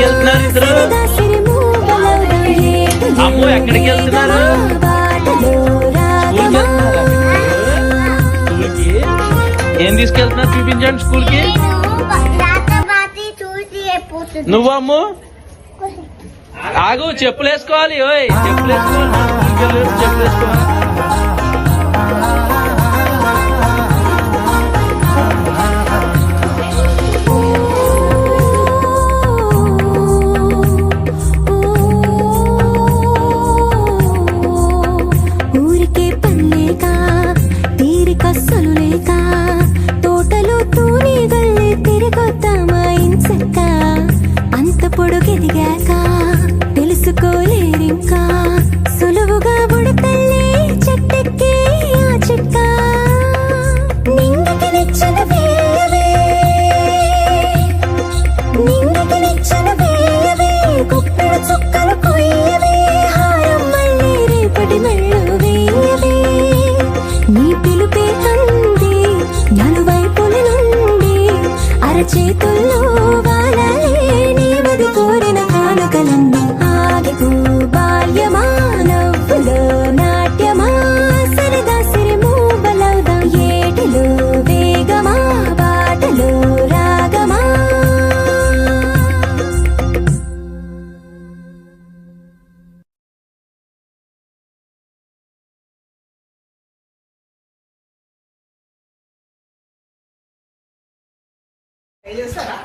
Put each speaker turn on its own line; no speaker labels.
వెళ్తున్నారు ఇద్దరు? అమ్మో ఎక్కడికి వెళ్తున్నారు? స్కూల్కి వెళ్తున్నారా? స్కూల్కి ఏం తీసుకెళ్తున్నారు చూపించండి. స్కూల్కి నువ్వు అమ్ము ఆగు, చెప్పులు వేసుకోవాలి. ఓయ్ చెప్పులు వేసుకోవాలి, చెప్పులు వేసుకోవాలి.
ఊరికే పనిలేక తీరిక సలులేక తోటలో తూని గల్లే తిరిగొద్దామా ఇంచక్క. అంత పొడుగెదిగాక తెలుసుకోలేరింకా సులువుగా బుడతల్లే చెట్టెక్కే ఆ చెక్క. నింగికి నిచ్చెన వేయవే, నింగికి నిచ్చెన వేయవే, కుప్పెడు చుక్కలు కొయ్యవే, హారం మళ్ళీ రేపటి మెళ్ళు వేయవే. నీ పిలుపే అంది నలువైపుల నుండి అరచేతుల్లో వాలలే నీవది కోరిన కానుకలన్నీ. ఆగిపో బాల్యమా నవ్వులో నాట్యమా సరదా సిరిమూ బలవుదా ఏటిలో వేగమా బాటలో రాగమా.
చేస్తారా